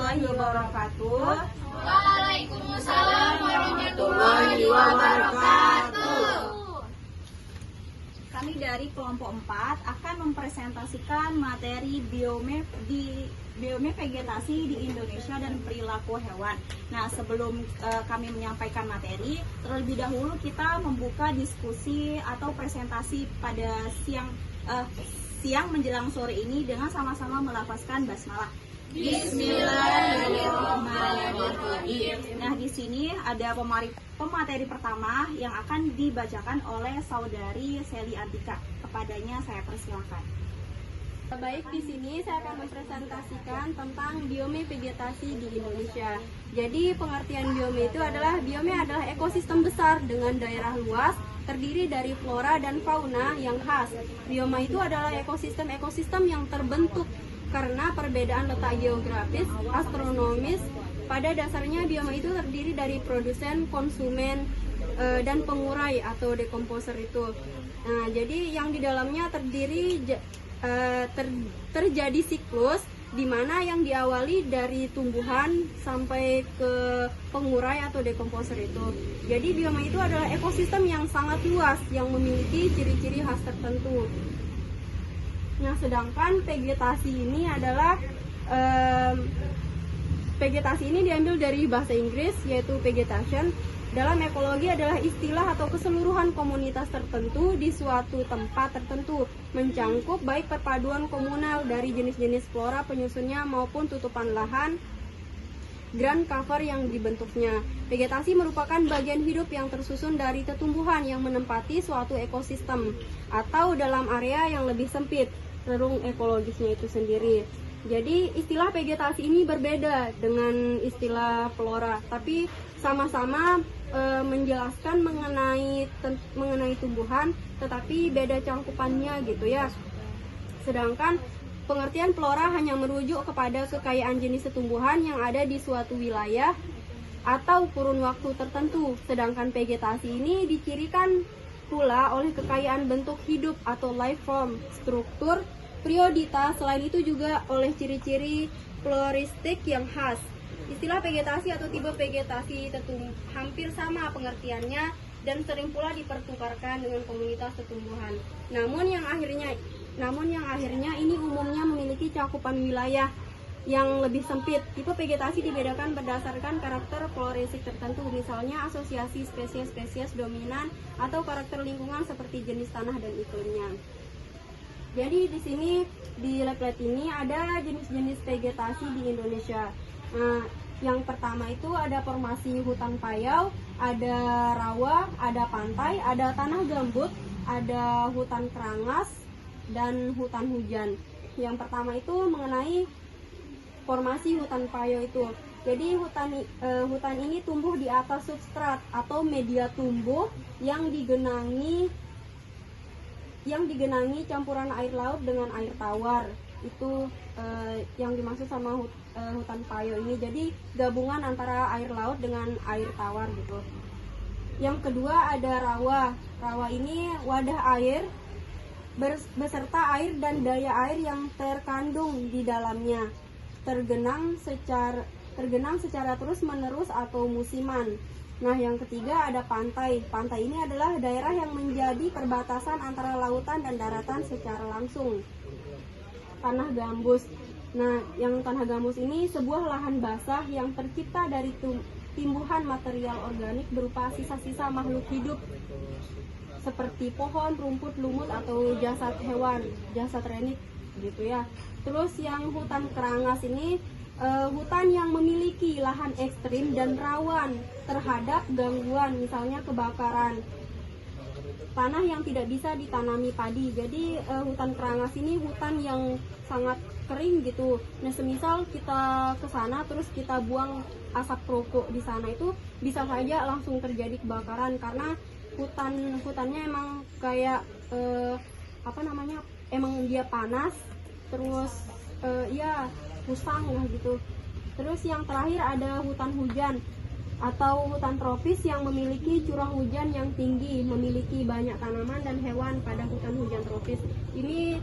warahmatullahi wabarakatuh. Waalaikumsalam warahmatullahi wabarakatuh. Kami dari kelompok 4 akan mempresentasikan materi biome vegetasi di Indonesia dan perilaku hewan. Nah, sebelum kami menyampaikan materi, terlebih dahulu kita membuka diskusi atau presentasi pada siang menjelang sore ini dengan sama-sama melafazkan basmalah. Bismillahirrahmanirrahim. Nah, di sini ada pemateri pertama yang akan dibacakan oleh saudari Seli Antika. Kepadanya saya persilakan. Baik, di sini saya akan mempresentasikan tentang biome vegetasi di Indonesia. Jadi, pengertian biome itu adalah ekosistem besar dengan daerah luas, terdiri dari flora dan fauna yang khas. Bioma itu adalah ekosistem yang terbentuk karena perbedaan letak geografis, astronomis. Pada dasarnya bioma itu terdiri dari produsen, konsumen, dan pengurai atau decomposer itu. Nah, jadi yang di dalamnya terjadi siklus di mana yang diawali dari tumbuhan sampai ke pengurai atau decomposer itu. Jadi bioma itu adalah ekosistem yang sangat luas yang memiliki ciri-ciri khas tertentu. Nah, sedangkan vegetasi ini diambil dari bahasa Inggris yaitu vegetation. Dalam ekologi adalah istilah atau keseluruhan komunitas tertentu di suatu tempat tertentu, mencangkup baik perpaduan komunal dari jenis-jenis flora penyusunnya maupun tutupan lahan ground cover yang dibentuknya. Vegetasi merupakan bagian hidup yang tersusun dari tumbuhan yang menempati suatu ekosistem atau dalam area yang lebih sempit, relung ekologisnya itu sendiri. Jadi istilah vegetasi ini berbeda dengan istilah flora, tapi sama-sama menjelaskan mengenai tumbuhan, tetapi beda cangkupannya gitu ya. Sedangkan pengertian flora hanya merujuk kepada kekayaan jenis tumbuhan yang ada di suatu wilayah atau kurun waktu tertentu. Sedangkan vegetasi ini dicirikan pula oleh kekayaan bentuk hidup atau life form, struktur, perioditas, selain itu juga oleh ciri-ciri floristik yang khas. Istilah vegetasi atau tipe vegetasi hampir sama pengertiannya dan sering pula dipertukarkan dengan komunitas tumbuhan. Namun yang akhirnya ini umumnya memiliki cakupan wilayah yang lebih sempit. Tipe vegetasi dibedakan berdasarkan karakter floristik tertentu, misalnya asosiasi spesies-spesies dominan atau karakter lingkungan seperti jenis tanah dan iklimnya. Jadi di sini di lab ini ada jenis-jenis vegetasi di Indonesia. Nah, yang pertama itu ada formasi hutan payau, ada rawa, ada pantai, ada tanah gambut, ada hutan kerangas, dan hutan hujan. Yang pertama itu mengenai formasi hutan payau itu. Jadi hutan ini tumbuh di atas substrat atau media tumbuh yang digenangi campuran air laut dengan air tawar. Itu yang dimaksud sama hutan payau ini. Jadi gabungan antara air laut dengan air tawar gitu. Yang kedua ada rawa. Rawa ini wadah air beserta air dan daya air yang terkandung di dalamnya. Tergenang secara terus-menerus atau musiman. Nah, yang ketiga ada pantai. Pantai ini adalah daerah yang menjadi perbatasan antara lautan dan daratan secara langsung. Tanah gambus. Nah, yang tanah gambus ini sebuah lahan basah yang tercipta dari timbuhan material organik berupa sisa-sisa makhluk hidup seperti pohon, rumput, lumut atau jasad hewan, jasad renik gitu ya. Terus yang hutan kerangas ini hutan yang memiliki lahan ekstrim dan rawan terhadap gangguan, misalnya kebakaran. Tanah yang tidak bisa ditanami padi. Jadi hutan kerangas ini hutan yang sangat kering gitu. Nah, semisal kita ke sana terus kita buang asap rokok di sana, itu bisa saja langsung terjadi kebakaran karena hutannya emang kayak emang dia panas, terus ya usang lah gitu. Terus yang terakhir ada hutan hujan atau hutan tropis yang memiliki curah hujan yang tinggi, memiliki banyak tanaman dan hewan pada hutan hujan tropis. Ini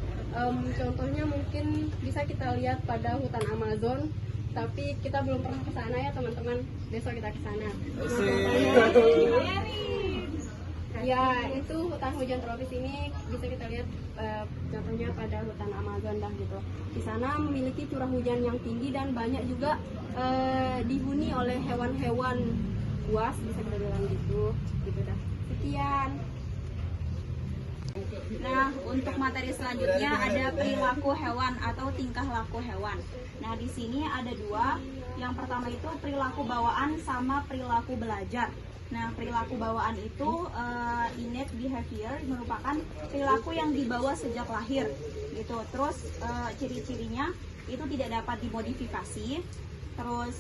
contohnya mungkin bisa kita lihat pada hutan Amazon tapi kita belum pernah ke sana ya teman-teman. Besok kita ke sana. Ya, itu hutan hujan tropis ini bisa kita lihat contohnya pada hutan Amazon dah gitu. Di sana memiliki curah hujan yang tinggi dan banyak juga dihuni oleh hewan-hewan buas, bisa kita bilang gitu. Gitu dah. Sekian. Nah, untuk materi selanjutnya ada perilaku hewan atau tingkah laku hewan. Nah, di sini ada dua. Yang pertama itu perilaku bawaan sama perilaku belajar. Nah, perilaku bawaan itu innate behavior, merupakan perilaku yang dibawa sejak lahir gitu. Terus ciri-cirinya itu tidak dapat dimodifikasi, terus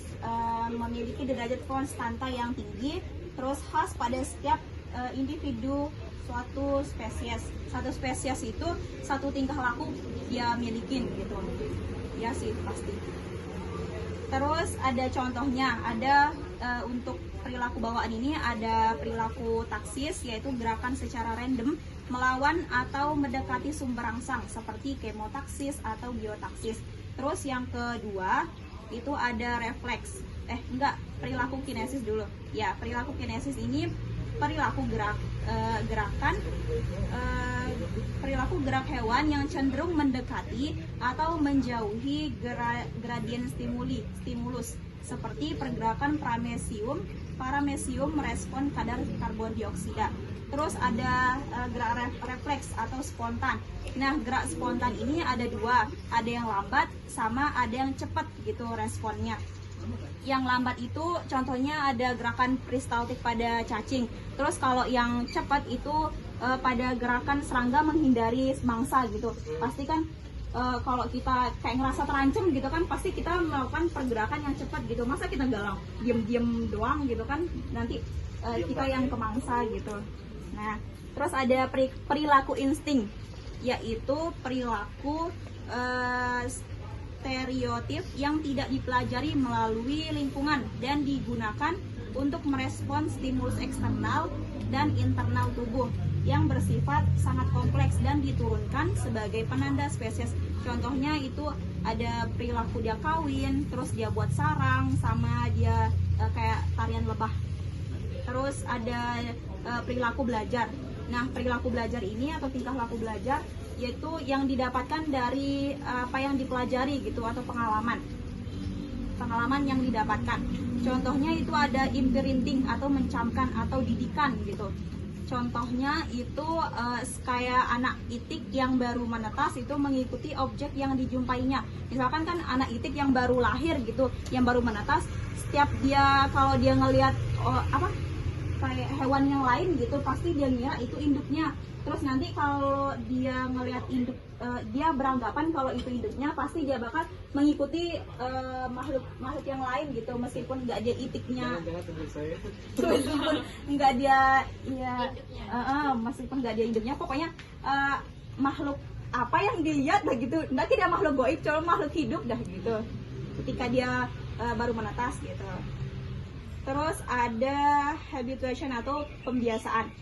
memiliki derajat konstanta yang tinggi, terus khas pada setiap individu suatu spesies. Satu spesies itu satu tingkah laku dia milikin gitu. Ya sih pasti. Terus ada contohnya, ada untuk perilaku bawaan ini ada perilaku taksis, yaitu gerakan secara random melawan atau mendekati sumber rangsang seperti kemotaksis atau biotaksis. Terus yang kedua itu ada refleks. Perilaku kinesis dulu. Ya, perilaku kinesis ini perilaku perilaku gerak hewan yang cenderung mendekati atau menjauhi gradien stimulus seperti pergerakan paramecium merespon kadar karbon dioksida. Terus ada gerak refleks atau spontan. Nah, gerak spontan ini ada dua, ada yang lambat sama ada yang cepat gitu responnya. Yang lambat itu contohnya ada gerakan peristaltik pada cacing. Terus kalau yang cepat itu pada gerakan serangga menghindari mangsa gitu. Pasti kan kalau kita kayak ngerasa terancam gitu kan, pasti kita melakukan pergerakan yang cepat gitu. Masa kita galau diem doang gitu kan, nanti kita yang kemangsa gitu. Nah, terus ada perilaku insting, yaitu perilaku stereotip yang tidak dipelajari melalui lingkungan dan digunakan untuk merespons stimulus eksternal dan internal tubuh yang bersifat sangat kompleks dan diturunkan sebagai penanda spesies. Contohnya itu ada perilaku dia kawin, terus dia buat sarang, sama dia kayak tarian lebah. Terus ada perilaku belajar. Nah, perilaku belajar ini atau tingkah laku belajar yaitu yang didapatkan dari apa yang dipelajari gitu, atau pengalaman yang didapatkan. Contohnya itu ada imprinting atau mencamkan atau didikan gitu. Contohnya itu kayak anak itik yang baru menetas itu mengikuti objek yang dijumpainya. Misalkan kan anak itik yang baru lahir gitu, yang baru menetas, setiap dia kalau dia ngelihat kayak hewan yang lain gitu, pasti dia ngira itu induknya. Terus nanti kalau dia ngelihat induk, dia beranggapan kalau itu induknya, pasti dia bakal mengikuti makhluk yang lain gitu, meskipun nggak dia itiknya, meskipun nggak dia meskipun nggak dia induknya, pokoknya makhluk apa yang dilihat dah gitu, nggak tidak makhluk goib, cuma makhluk hidup dah gitu, ketika dia baru menetas gitu. Terus ada habituation atau pembiasaan.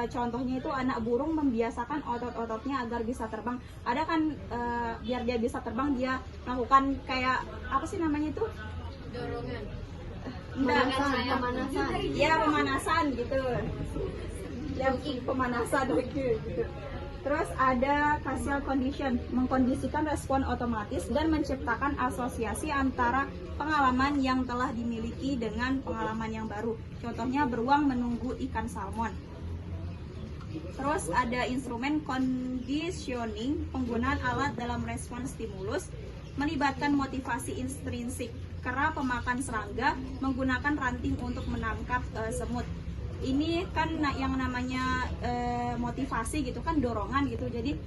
Contohnya itu anak burung membiasakan otot-ototnya agar bisa terbang. Ada kan biar dia bisa terbang, dia melakukan kayak apa sih namanya itu? Dorongan. Pemanasan. Ya, pemanasan gitu. Ya, pemanasan gitu. Terus ada causal condition, mengkondisikan respon otomatis dan menciptakan asosiasi antara pengalaman yang telah dimiliki dengan pengalaman yang baru. Contohnya beruang menunggu ikan salmon. Terus ada instrumen conditioning, penggunaan alat dalam respon stimulus, melibatkan motivasi intrinsik. Kera pemakan serangga menggunakan ranting untuk menangkap semut. Ini kan yang namanya motivasi gitu kan, dorongan gitu. Jadi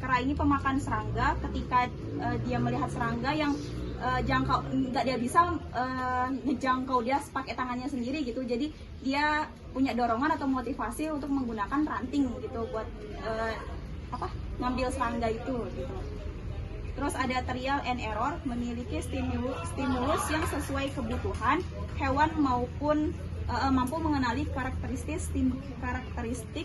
kera ini pemakan serangga, ketika dia melihat serangga yang nggak dia bisa ngejangkau dia pakai tangannya sendiri gitu, jadi dia punya dorongan atau motivasi untuk menggunakan ranting gitu buat ngambil serangga itu gitu. Terus ada trial and error, memiliki stimulus yang sesuai kebutuhan hewan maupun mampu mengenali karakteristik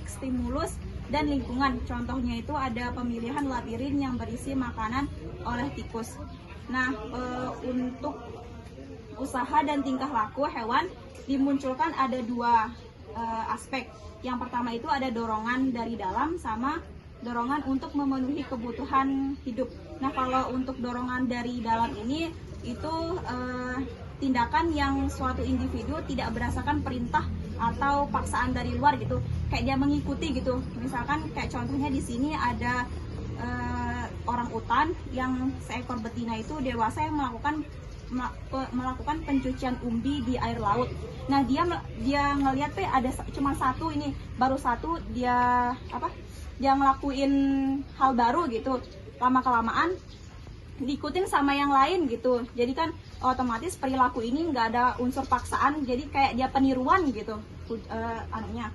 stimulus dan lingkungan. Contohnya itu ada pemilihan labirin yang berisi makanan oleh tikus. Nah, untuk usaha dan tingkah laku hewan dimunculkan ada dua aspek. Yang pertama itu ada dorongan dari dalam sama dorongan untuk memenuhi kebutuhan hidup. Nah, kalau untuk dorongan dari dalam ini itu tindakan yang suatu individu tidak berdasarkan perintah atau paksaan dari luar gitu, kayak dia mengikuti gitu. Misalkan kayak contohnya di sini ada orang utan yang seekor betina itu dewasa yang melakukan pencucian umbi di air laut. Nah, dia ngelihat ada cuma satu ini, baru satu dia ngelakuin hal baru gitu. Lama kelamaan diikutin sama yang lain gitu. Jadi kan otomatis perilaku ini nggak ada unsur paksaan, jadi kayak dia peniruan gitu anunya.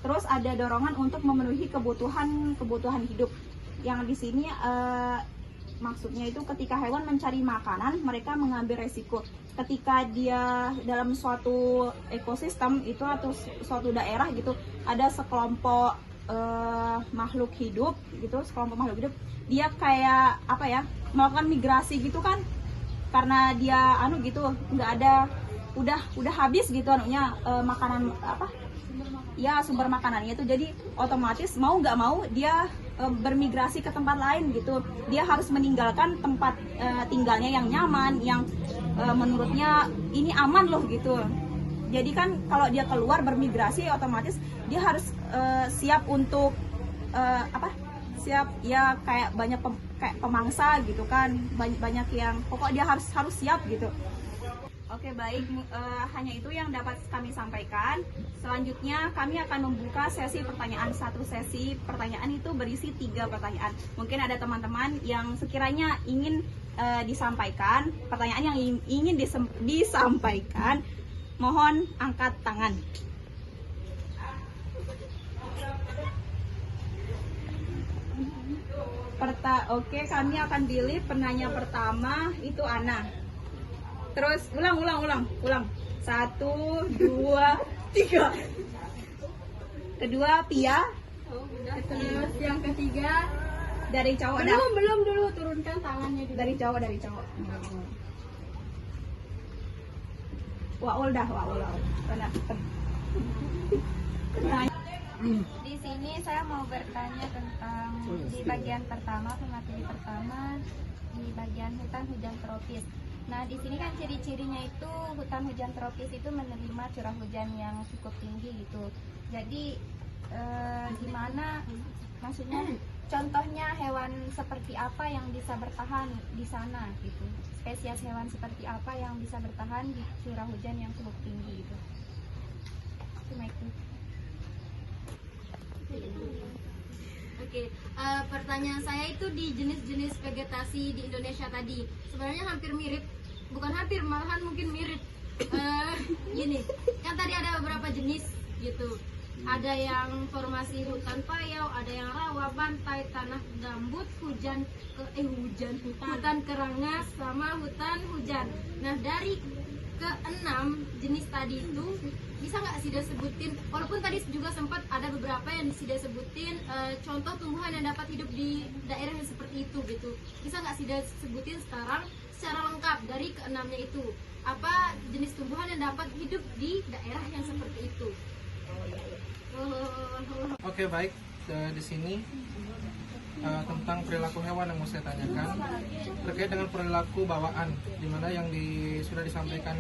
Terus ada dorongan untuk memenuhi kebutuhan hidup. Yang di sini maksudnya itu ketika hewan mencari makanan, mereka mengambil resiko. Ketika dia dalam suatu ekosistem itu atau suatu daerah gitu, ada sekelompok makhluk hidup gitu, dia kayak melakukan migrasi gitu kan, karena dia gitu nggak ada, udah habis gitu makanan sumber makanannya itu. Jadi otomatis mau nggak mau dia bermigrasi ke tempat lain gitu. Dia harus meninggalkan tempat tinggalnya yang nyaman, yang menurutnya ini aman loh gitu. Jadi kan kalau dia keluar bermigrasi, otomatis dia harus siap untuk siap ya, kayak banyak kayak pemangsa gitu kan, banyak yang pokok dia harus siap gitu. Oke, baik, hanya itu yang dapat kami sampaikan. Selanjutnya kami akan membuka sesi pertanyaan. Satu sesi pertanyaan itu berisi 3 pertanyaan. Mungkin ada teman-teman yang sekiranya ingin disampaikan pertanyaan yang ingin disampaikan, mohon angkat tangan. Oke, kami akan pilih penanya pertama itu Ana. Terus ulang. 1, 2, 3. Kedua Pia. Terus yang ketiga Dari cowok. belum dulu, turunkan tangannya dulu. Dari cowok. Waul. Di sini saya mau bertanya tentang di bagian pertama, pemateri pertama, di bagian hutan hujan tropis. Nah, di sini kan ciri-cirinya itu hutan hujan tropis itu menerima curah hujan yang cukup tinggi gitu. Jadi gimana, maksudnya contohnya hewan seperti apa yang bisa bertahan di sana gitu? Spesies hewan seperti apa yang bisa bertahan di curah hujan yang cukup tinggi gitu? Cuma itu. Oke, pertanyaan saya itu di jenis-jenis vegetasi di Indonesia tadi. Sebenarnya hampir mirip, bukan hampir, malahan mungkin mirip. Gini, kan tadi ada beberapa jenis gitu. Ada yang formasi hutan payau, ada yang rawa, bantai, tanah gambut, hutan kerangas, sama hutan hujan. Nah, dari ke-6 jenis tadi itu bisa nggak Sida sebutin, walaupun tadi juga sempat ada beberapa yang Sida sebutin contoh tumbuhan yang dapat hidup di daerah yang seperti itu gitu, bisa nggak Sida sebutin sekarang secara lengkap dari ke-6-nya itu apa jenis tumbuhan yang dapat hidup di daerah yang seperti itu? Oke, baik, di sini tentang perilaku hewan yang mau saya tanyakan terkait dengan perilaku bawaan, dimana yang sudah disampaikan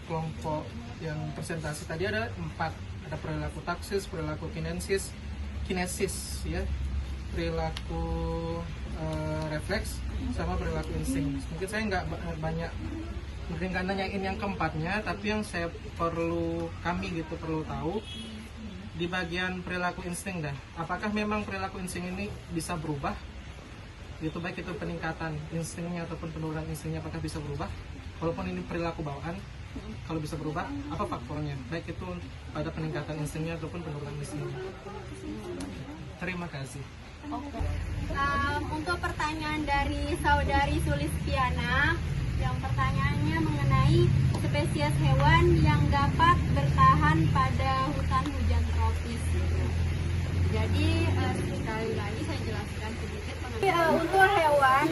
kelompok yang presentasi tadi ada 4, ada perilaku taksis, perilaku kinesis ya, perilaku refleks, sama perilaku insting. Mungkin saya nggak banyak nanyain yang keempatnya, tapi yang kami perlu tahu di bagian perilaku insting dah. Apakah memang perilaku insting ini bisa berubah? Gitu, baik itu peningkatan instingnya ataupun penurunan instingnya, apakah bisa berubah? Walaupun ini perilaku bawaan, kalau bisa berubah, apa faktornya? Baik itu pada peningkatan instingnya ataupun penurunan instingnya. Terima kasih. Untuk pertanyaan dari saudari Sulistiana, yang pertanyaannya mengenai spesies hewan yang dapat bertahan pada hutan hujan tropis. Jadi sekali lagi saya jelaskan sedikit mengenai untuk hewan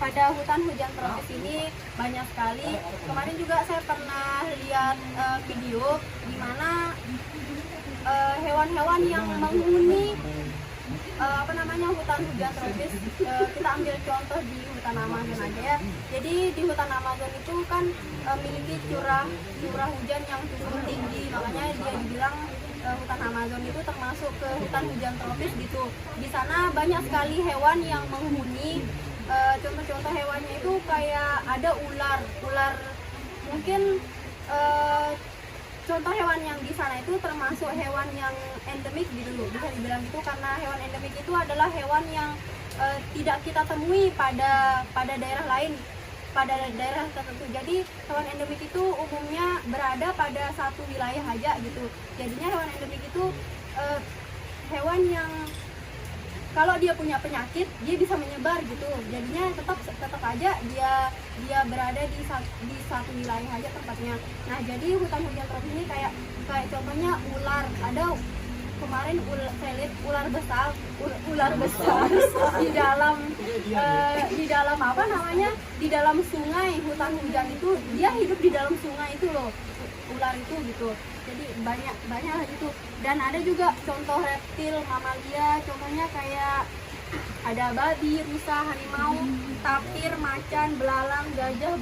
pada hutan hujan tropis ini banyak sekali. Kemarin juga saya pernah lihat video di mana hewan-hewan yang menghuni hutan hujan tropis. Kita ambil contoh di hutan Amazon aja ya. Jadi di hutan Amazon itu kan memiliki curah hujan yang cukup tinggi, makanya dia dibilang hutan Amazon itu termasuk ke hutan hujan tropis gitu. Di sana banyak sekali hewan yang menghuni. Contoh-contoh hewannya itu kayak ada ular mungkin contoh hewan yang di sana itu termasuk hewan yang endemik gitu, bisa dibilang gitu, karena hewan endemik itu adalah hewan yang tidak kita temui pada daerah lain, pada daerah tertentu. Jadi hewan endemik itu umumnya berada pada satu wilayah aja gitu. Jadinya hewan endemik itu hewan yang kalau dia punya penyakit dia bisa menyebar gitu. Jadinya tetap aja dia berada di satu wilayah aja tempatnya. Nah, jadi hutan hujan tropis ini kayak contohnya ular. Ada kemarin saya lihat ular besar di dalam apa namanya, di dalam sungai. Hutan hujan itu dia hidup di dalam sungai itu loh, ular itu gitu. Jadi banyak gitu. Dan ada juga contoh reptil mamalia, contohnya kayak ada babi, rusa, harimau, tapir, macan, belalang, gajah,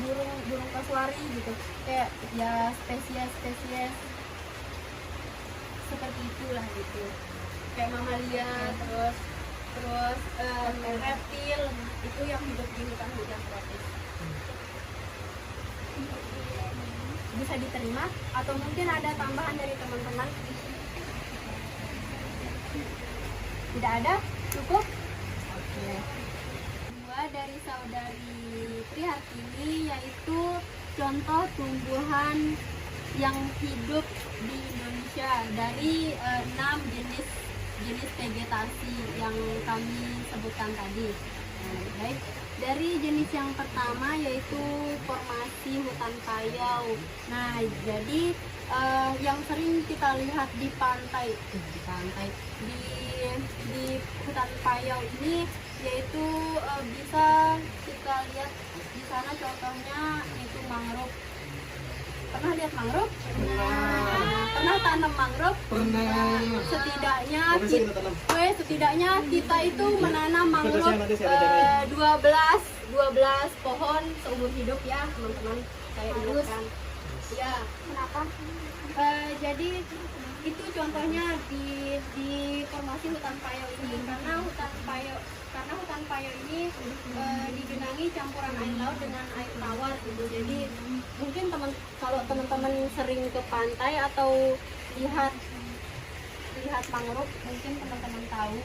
burung kasuari gitu. Kayak ya spesies seperti itulah gitu. Kayak mamalia, terus reptil itu yang hidup di hutan hujan tropis. Bisa diterima atau mungkin ada tambahan dari teman-teman? Tidak ada? Cukup? Oke. Dua dari saudari Prihartini, yaitu contoh tumbuhan yang hidup di Indonesia dari 6 jenis vegetasi yang kami sebutkan tadi. Baik, dari jenis yang pertama yaitu formasi hutan payau. Nah, jadi yang sering kita lihat di pantai di hutan payau ini yaitu bisa kita lihat di sana, contohnya itu mangrove. Pernah lihat mangrove? Pernah tanam mangrove? Pernah. Setidaknya kita itu menanam mangrove 12 pohon seumur hidup ya, teman-teman. Saya ingatkan. Ya, kenapa? Jadi itu contohnya di formasi hutan payau ini, karena hutan payau ini digenangi campuran air laut dengan air tawar gitu. Jadi mungkin kalau teman-teman sering ke pantai atau lihat mangrove, mungkin teman-teman tahu.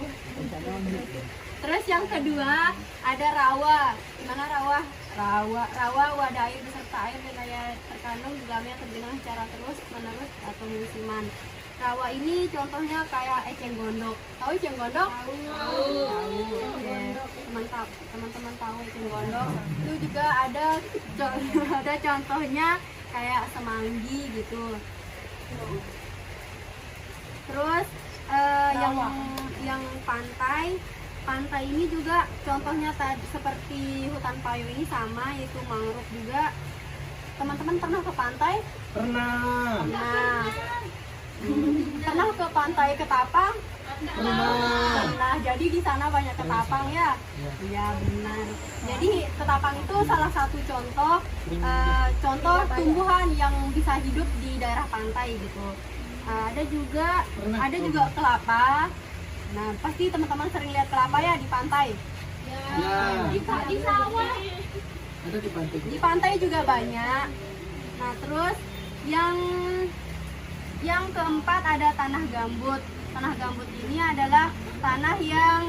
Terus yang kedua ada rawa. Gimana rawa? Rawa wadah air beserta air dan daya terkandung di dalamnya tergenang secara terus-menerus atau musiman. Rawa ini contohnya kayak eceng gondok. Tahu eceng gondok? Tahu. Oke. Teman-teman tahu eceng gondok. Itu juga ada contohnya kayak semanggi gitu. Terus yang pantai ini juga contohnya seperti hutan payau ini sama, yaitu mangrove juga. Teman-teman pernah ke pantai? Pernah. Pernah ke pantai Ketapang? Pernah. Jadi di sana banyak ketapang ya? Iya, benar. Jadi ketapang itu salah satu contoh tumbuhan yang bisa hidup di daerah pantai gitu. Ada juga kelapa. Nah, pasti teman-teman sering lihat kelapa ya di pantai. Ya. Di sawah. Ada di pantai. Di pantai juga banyak. Nah, terus yang keempat ada tanah gambut. Tanah gambut ini adalah tanah yang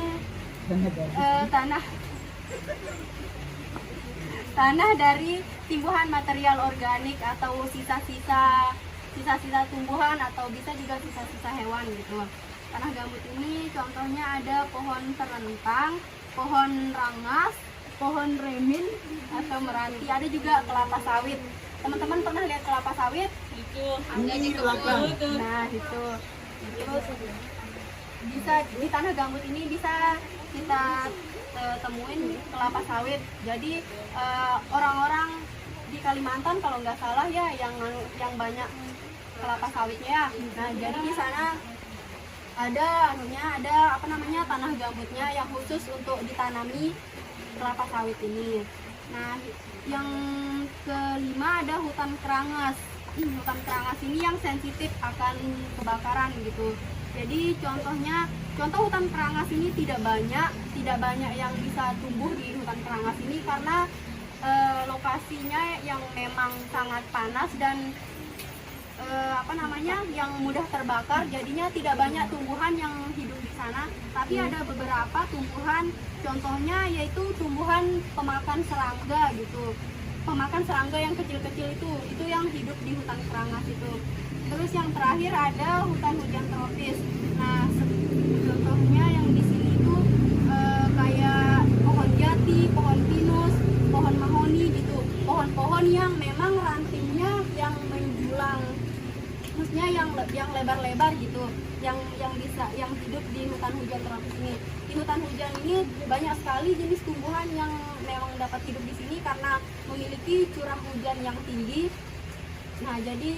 tanah dari timbuhan material organik atau sisa-sisa tumbuhan atau bisa juga sisa-sisa hewan gitu. Tanah gambut ini contohnya ada pohon terentang, pohon rangas, pohon remin atau meranti. Ada juga kelapa sawit. Teman-teman pernah lihat kelapa sawit? Itu. Nah, itu. bisa di tanah gambut ini bisa kita temuin kelapa sawit. Jadi orang-orang di Kalimantan kalau nggak salah ya yang banyak kelapa sawitnya. Nah, jadi di sana ada tanah gambutnya yang khusus untuk ditanami kelapa sawit ini. Nah, yang kelima ada hutan kerangas. Hutan kerangas ini yang sensitif akan kebakaran gitu. Jadi contoh hutan kerangas ini tidak banyak yang bisa tumbuh di hutan kerangas ini karena lokasinya yang memang sangat panas dan yang mudah terbakar, jadinya tidak banyak tumbuhan yang hidup di sana. Tapi ada beberapa tumbuhan, contohnya yaitu tumbuhan pemakan serangga gitu. Pemakan serangga yang kecil-kecil itu yang hidup di hutan kerangas itu. Terus yang terakhir ada hutan hujan tropis. Nah, contohnya yang di sini itu kayak pohon jati, pohon pinus, pohon mahoni gitu. Pohon-pohon yang memang rantingnya yang menjulang, maksudnya yang lebar-lebar gitu, yang hidup di hutan hujan tropis ini. Di hutan hujan ini banyak sekali jenis tumbuhan yang memang dapat hidup di sini karena memiliki curah hujan yang tinggi. Nah, jadi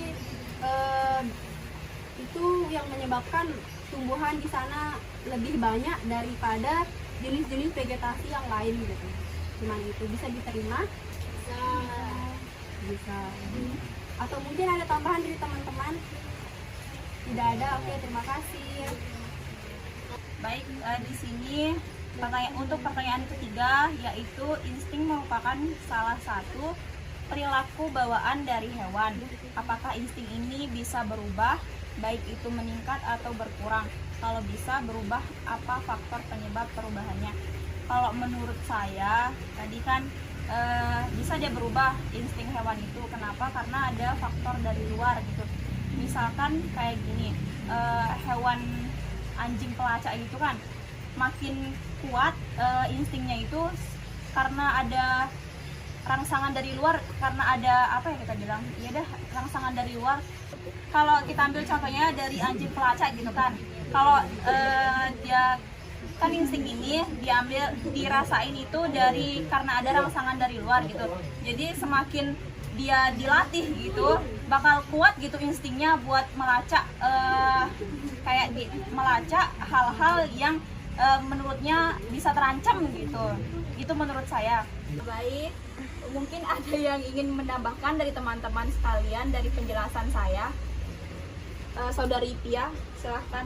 itu yang menyebabkan tumbuhan di sana lebih banyak daripada jenis-jenis vegetasi yang lain gitu. Gimana itu bisa diterima? Bisa. Atau mungkin ada tambahan dari teman-teman? Tidak ada. Oke, terima kasih. Baik, di sini untuk pertanyaan ketiga, yaitu insting merupakan salah satu perilaku bawaan dari hewan. Apakah insting ini bisa berubah, baik itu meningkat atau berkurang? Kalau bisa berubah, apa faktor penyebab perubahannya? Kalau menurut saya, tadi kan bisa dia berubah insting hewan itu. Kenapa? Karena ada faktor dari luar gitu. Misalkan kayak gini, hewan anjing pelacak gitu kan, makin kuat instingnya itu karena ada rangsangan dari luar, karena ada apa ya kita bilang, ya dah rangsangan dari luar. Kalau kita ambil contohnya dari anjing pelacak gitu kan, kalau dia kan insting ini dirasain itu karena ada rangsangan dari luar gitu. Jadi semakin dia dilatih gitu, bakal kuat gitu instingnya buat melacak melacak hal-hal yang menurutnya bisa terancam gitu. Itu menurut saya. Baik, mungkin ada yang ingin menambahkan dari teman-teman sekalian dari penjelasan saya. Saudari Pia, silahkan.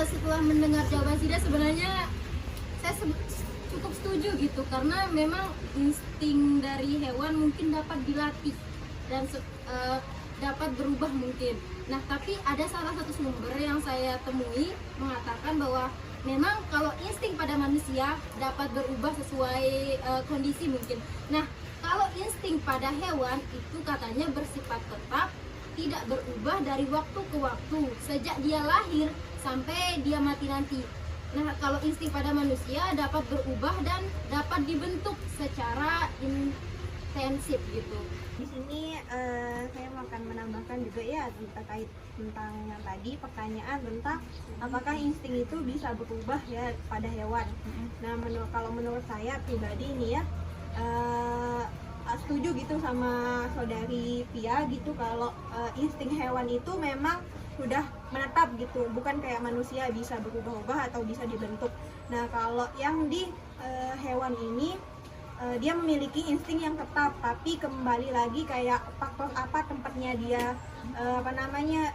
Setelah mendengar jawaban Sida, sebenarnya saya cukup setuju gitu, karena memang insting dari hewan mungkin dapat dilatih dan dapat berubah mungkin. Nah, tapi ada salah satu sumber yang saya temui mengatakan bahwa memang kalau insting pada manusia dapat berubah sesuai kondisi mungkin. Nah, kalau insting pada hewan itu katanya bersifat tetap, tidak berubah dari waktu ke waktu sejak dia lahir sampai dia mati nanti. Nah, kalau insting pada manusia dapat berubah dan dapat dibentuk secara intensif gitu. Di sini saya akan menambahkan juga ya terkait tentang yang tadi pertanyaan tentang apakah insting itu bisa berubah ya pada hewan. Nah, kalau menurut saya pribadi ini ya setuju gitu sama saudari Pia gitu, kalau insting hewan itu memang sudah menetap gitu, bukan kayak manusia bisa berubah-ubah atau bisa dibentuk. Nah, kalau yang di hewan ini dia memiliki insting yang tetap, tapi kembali lagi kayak faktor apa tempatnya dia,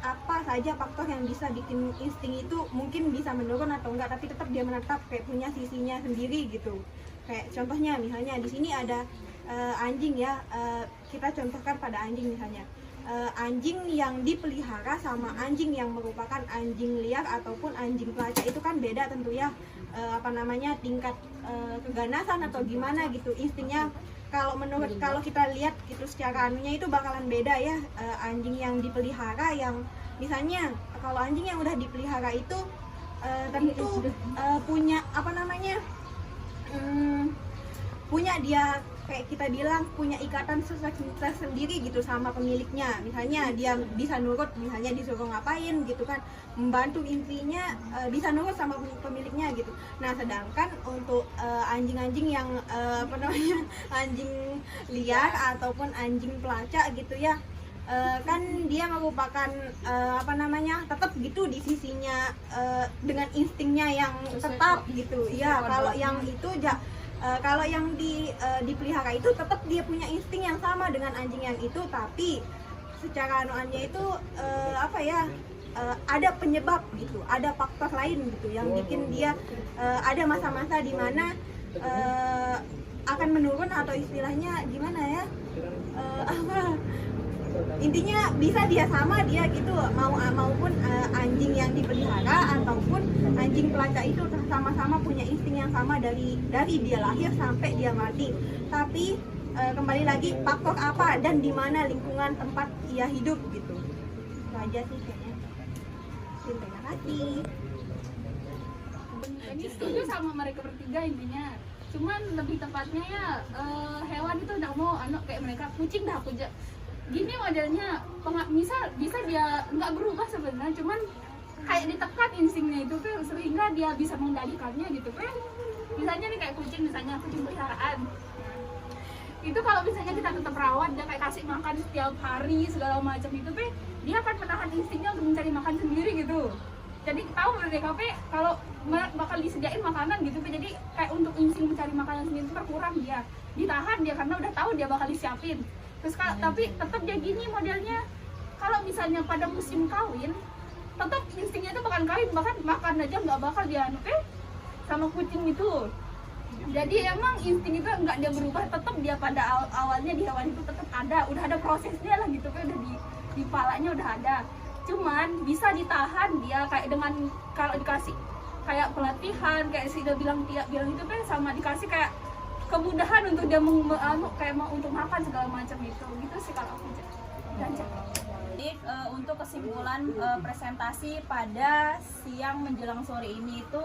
apa saja faktor yang bisa bikin insting itu mungkin bisa menurun atau enggak, tapi tetap dia menetap kayak punya sisinya sendiri gitu. Kayak contohnya misalnya di sini ada anjing ya, kita contohkan pada anjing misalnya. Anjing yang dipelihara sama anjing yang merupakan anjing liar ataupun anjing pelacak itu kan beda tentu ya, tingkat keganasan atau gimana gitu instingnya. Kalau kita lihat gitu secara anunya itu bakalan beda ya. Anjing yang dipelihara yang misalnya kalau anjing yang udah dipelihara itu punya punya dia kayak kita bilang punya ikatan tersendiri gitu sama pemiliknya. Misalnya dia bisa nurut, misalnya disuruh ngapain gitu kan, membantu intinya bisa nurut sama pemiliknya gitu. Nah sedangkan untuk anjing-anjing yang anjing liar ataupun anjing pelacak gitu ya, kan dia merupakan tetap gitu di sisinya dengan instingnya yang tetap gitu ya. Kalau yang itu kalau yang dipelihara itu tetap dia punya insting yang sama dengan anjing yang itu, tapi secara anuannya itu ada penyebab gitu, ada faktor lain gitu yang bikin dia ada masa-masa di mana akan menurun atau istilahnya gimana ya, intinya bisa dia sama dia gitu maupun anjing yang dipelihara ataupun anjing pelacak itu sama-sama punya insting yang sama dari dia lahir sampai dia mati. Tapi kembali lagi faktor apa dan di mana lingkungan tempat ia hidup gitu. Itu aja sih kayaknya. Terima kasih. Ini setuju sama mereka bertiga intinya. Cuman lebih tepatnya ya hewan itu udah mau kayak mereka, kucing dah aku gini modelnya, bisa dia nggak berubah sebenarnya, cuman kayak ditekan instingnya itu kan sehingga dia bisa mengendalikannya gitu kan. Misalnya nih kayak kucing peliharaan itu, kalau misalnya kita tetap rawat, dia kayak kasih makan setiap hari segala macam itu kan, dia akan menahan instingnya untuk mencari makan sendiri gitu. Jadi tahu mereka kalau bakal disediain makanan gitu, jadi kayak untuk insting mencari makanan sendiri itu berkurang, dia ditahan dia karena udah tahu dia bakal disiapin. Terus tapi tetap dia gini modelnya, kalau misalnya pada musim kawin tetap instingnya itu bakal kawin, bahkan makan aja nggak bakal dia sama kucing itu. Jadi emang insting itu nggak dia berubah, tetap dia pada awalnya di hewan itu tetap ada, udah ada prosesnya lah gitu kan, udah di palanya udah ada. Cuman bisa ditahan dia kayak dengan kalau dikasih kayak pelatihan, kayak sih udah bilang itu kan, sama dikasih kayak kemudahan untuk dia kayak mau untuk makan segala macam itu gitu sih kalau aku jajan. Jadi untuk kesimpulan presentasi pada siang menjelang sore ini itu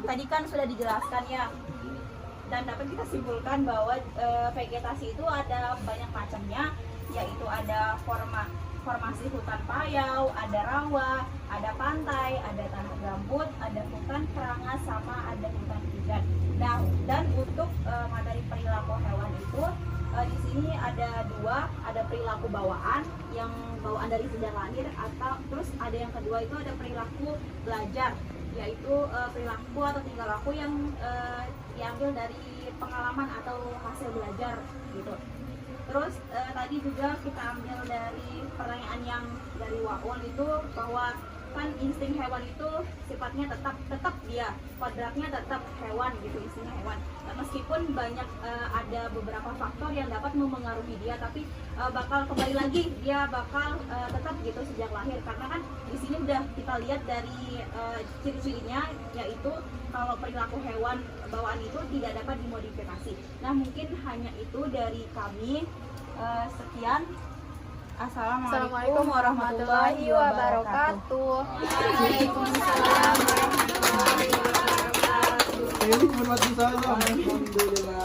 tadi kan sudah dijelaskan ya, dan dapat kita simpulkan bahwa vegetasi itu ada banyak macamnya, yaitu ada formasi hutan payau, ada rawa, ada pantai, ada tanah gambut, ada hutan kerangas, sama ada hutan hujan. Nah, dan untuk materi perilaku hewan itu di sini ada dua, ada perilaku bawaan yang bawaan dari sejak lahir, atau terus ada yang kedua itu ada perilaku belajar, yaitu perilaku atau tingkah laku yang diambil dari pengalaman atau hasil belajar gitu. Terus tadi juga kita ambil dari pertanyaan yang dari Waon itu bahwa kan insting hewan itu sifatnya tetap dia kodratnya tetap hewan gitu, instingnya hewan. Meskipun banyak ada beberapa faktor yang dapat memengaruhi dia, tapi bakal kembali lagi dia bakal tetap gitu sejak lahir, karena kan di sini udah kita lihat dari ciri-cirinya, yaitu kalau perilaku hewan bawaan itu tidak dapat dimodifikasi. Nah mungkin hanya itu dari kami. Sekian. Assalamualaikum warahmatullahi wabarakatuh. Waalaikumsalam warahmatullahi wabarakatuh.